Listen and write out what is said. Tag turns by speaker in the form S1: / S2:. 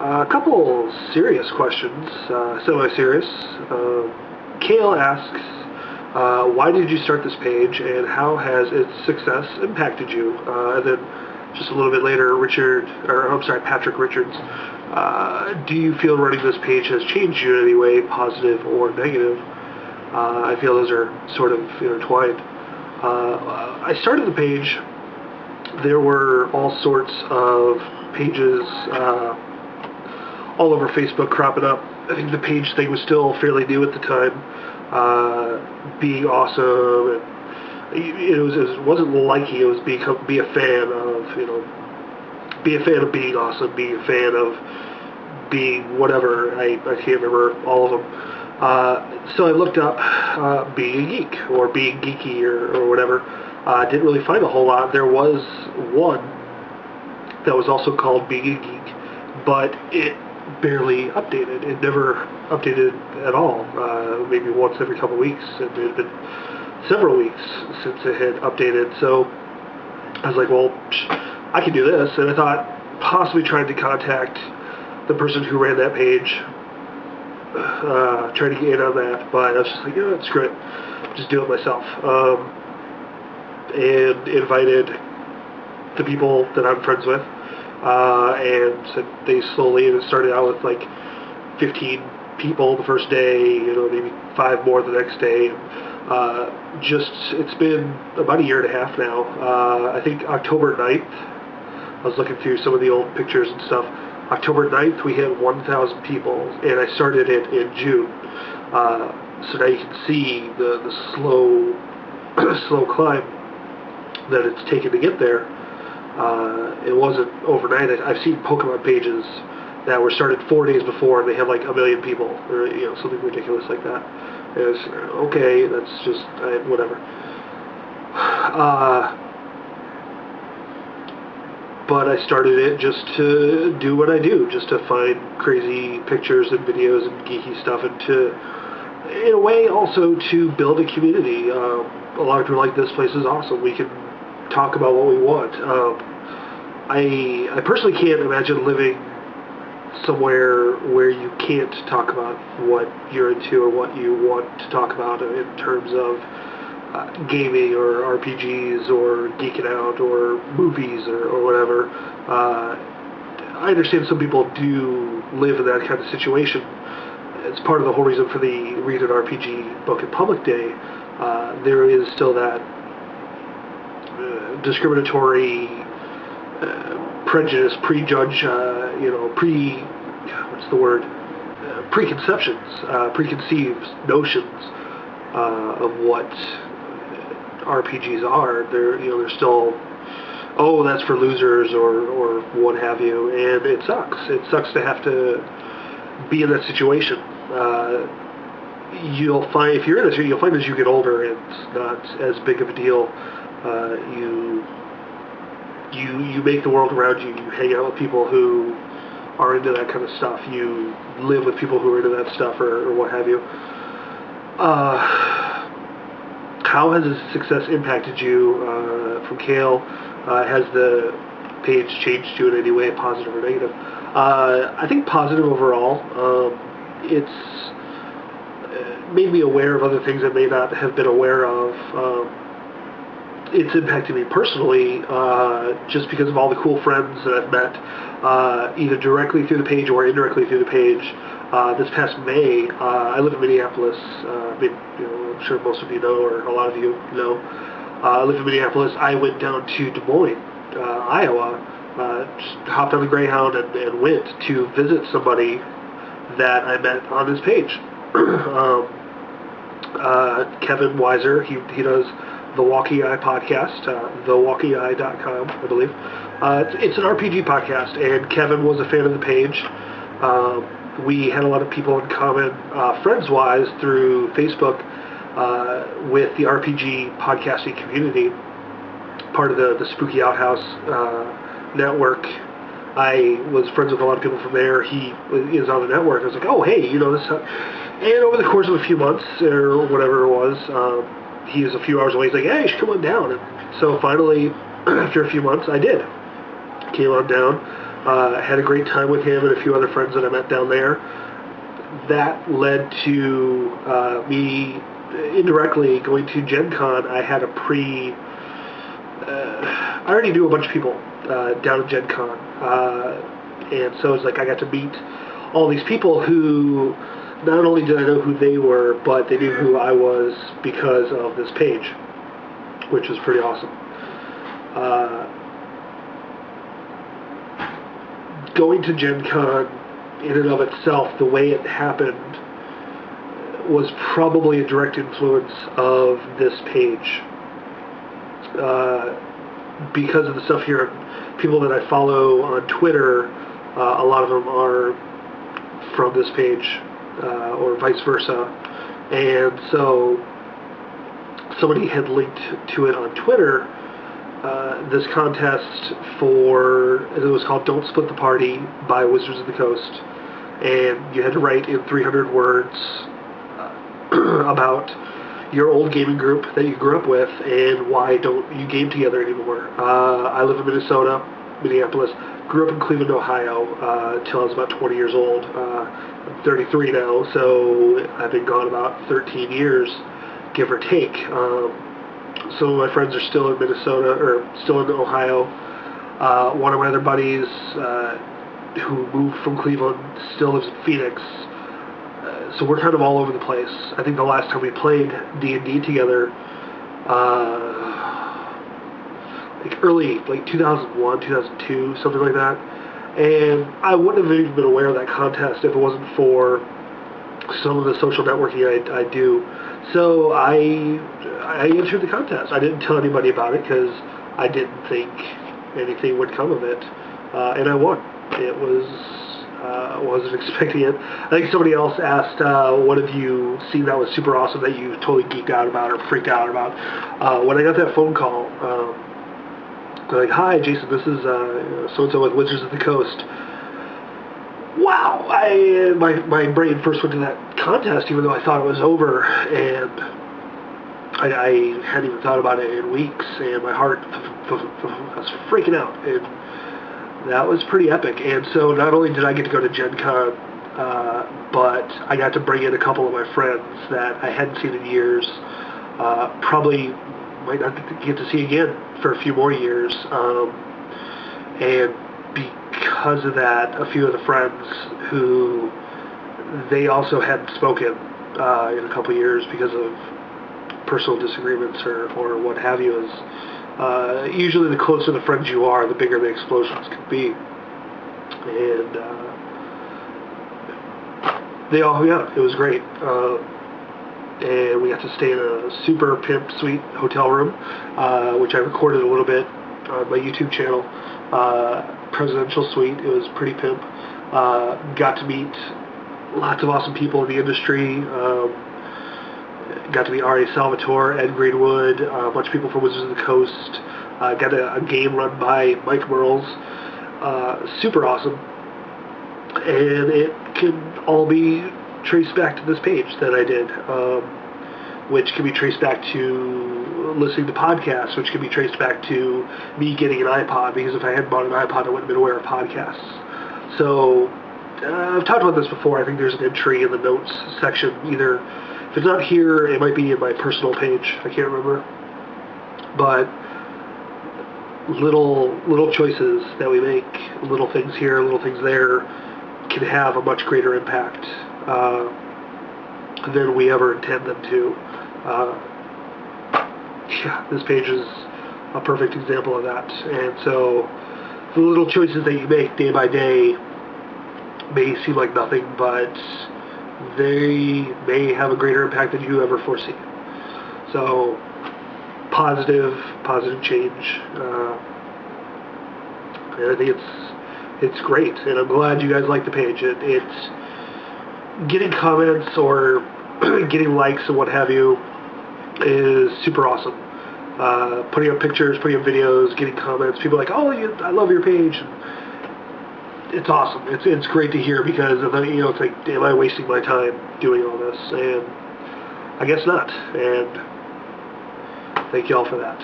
S1: A couple serious questions, semi-serious. Kale asks, why did you start this page, and how has its success impacted you? And then just a little bit later, Patrick Richards, do you feel running this page has changed you in any way, positive or negative? I feel those are sort of intertwined. I started the page. There were all sorts of pages all over Facebook cropping up. I think the page thing was still fairly new at the time. Being awesome, and it wasn't liking. It was be a fan of be a fan of being awesome, be a fan of being whatever. I can't remember all of them. So I looked up being a geek or being geeky or whatever. Didn't really find a whole lot. There was one that was also called Being a Geek, but it barely updated. It never updated at all. Maybe once every couple of weeks. It had been several weeks since it had updated. So I was like, well, I can do this. And I thought possibly trying to contact the person who ran that page, trying to get in on that. But I was just like, screw it. Just do it myself. And invited the people that I'm friends with, and so they slowly, and it started out with like 15 people the first day, maybe 5 more the next day. It's been about a year and a half now. I think October 9th, I was looking through some of the old pictures and stuff. October 9th, we hit 1,000 people, and I started it in June. So now you can see the slow climb that it's taken to get there. It wasn't overnight. I've seen Pokemon pages that were started 4 days before, and they had like 1 million people, or something ridiculous like that. It was okay. That's just whatever. But I started it just to do what I do, just to find crazy pictures and videos and geeky stuff, and to, in a way, also to build a community. A lot of people are like, this place is awesome. We can talk about what we want. I personally can't imagine living somewhere where you can't talk about what you're into or what you want to talk about in terms of gaming or RPGs or geeking out or movies or whatever. I understand some people do live in that kind of situation. It's part of the whole reason for the Read an RPG Book in Public Day. There is still that discriminatory, prejudice, prejudge, preconceptions, preconceived notions of what RPGs are. They're still, oh, that's for losers or what have you, and it sucks. It sucks to have to be in that situation. You'll find, if you're in this, you'll find as you get older, it's not as big of a deal. You make the world around you. You hang out with people who are into that kind of stuff. You live with people who are into that stuff or what have you. How has this success impacted you? From Kale, has the page changed you in any way, positive or negative? I think positive overall. It's made me aware of other things I may not have been aware of. It's impacted me personally, just because of all the cool friends that I've met, either directly through the page or indirectly through the page. This past May, I live in Minneapolis. I'm sure most of you know, or a lot of you know. I live in Minneapolis. I went down to Des Moines, Iowa, just hopped on the Greyhound and went to visit somebody that I met on this page. Kevin Weiser, he does the Walking Eye podcast, thewalkingeye.com, I believe. It's an RPG podcast, and Kevin was a fan of the page. We had a lot of people in common, friends-wise, through Facebook, with the RPG podcasting community, part of the Spooky Outhouse network. I was friends with a lot of people from there. He is on the network. I was like, oh, hey, this. And over the course of a few months, or whatever it was, he is a few hours away. He's like, hey, you should come on down. And so finally, after a few months, I did. Came on down. Had a great time with him and a few other friends that I met down there. That led to me indirectly going to Gen Con. I had a I already knew a bunch of people down at Gen Con. And so it's like I got to meet all these people who not only did I know who they were, but they knew who I was because of this page, which was pretty awesome. Going to Gen Con in and of itself, the way it happened, was probably a direct influence of this page. Because of the stuff here, people that I follow on Twitter, a lot of them are from this page, or vice versa. And so somebody had linked to it on Twitter, this contest it was called Don't Split the Party by Wizards of the Coast. And you had to write in 300 words about your old gaming group that you grew up with and why don't you game together anymore. I live in Minneapolis, grew up in Cleveland, Ohio, till I was about 20 years old. I'm 33 now, so I've been gone about 13 years, give or take. Some of my friends are still in Minnesota, or still in Ohio. One of my other buddies who moved from Cleveland still lives in Phoenix. So we're kind of all over the place. I think the last time we played D&D together, like 2001, 2002, something like that. And I wouldn't have even been aware of that contest if it wasn't for some of the social networking I do. So I entered the contest. I didn't tell anybody about it because I didn't think anything would come of it. And I won. It was... wasn't expecting it. I think somebody else asked, what have you seen that was super awesome that you totally geeked out about or freaked out about? When I got that phone call, they're like, hi, Jason, this is so-and-so with Wizards of the Coast. Wow! My brain first went to that contest, even though I thought it was over, and I hadn't even thought about it in weeks, and my heart was freaking out, and that was pretty epic. And so not only did I get to go to Gen Con, but I got to bring in a couple of my friends that I hadn't seen in years, probably might not get to see again for a few more years. And because of that, a few of the friends who they also hadn't spoken in a couple of years because of personal disagreements or what have you, is usually the closer the friends you are, the bigger the explosions can be. And it was great. And we got to stay in a super pimp sweet hotel room, which I recorded a little bit on my YouTube channel. Presidential suite. It was pretty pimp. Got to meet lots of awesome people in the industry. Got to meet R.A. Salvatore, Ed Greenwood, a bunch of people from Wizards of the Coast. Got a game run by Mike Merles. Super awesome. And it can all be traced back to this page that I did, which can be traced back to listening to podcasts, which can be traced back to me getting an iPod, because if I hadn't bought an iPod, I wouldn't have been aware of podcasts. So I've talked about this before. I think there's an entry in the notes section. Either, if it's not here, it might be in my personal page. I can't remember. But little choices that we make, little things here, little things there, can have a much greater impact than we ever intend them to. This page is a perfect example of that. And so the little choices that you make day by day may seem like nothing, but they may have a greater impact than you ever foresee. So positive change. And I think it's great, and I'm glad you guys like the page. It's getting comments or getting likes and what have you is super awesome. Putting up pictures, putting up videos, getting comments. People are like, oh, I love your page. And it's awesome. It's great to hear, because it's like, am I wasting my time doing all this? And I guess not. And thank you all for that.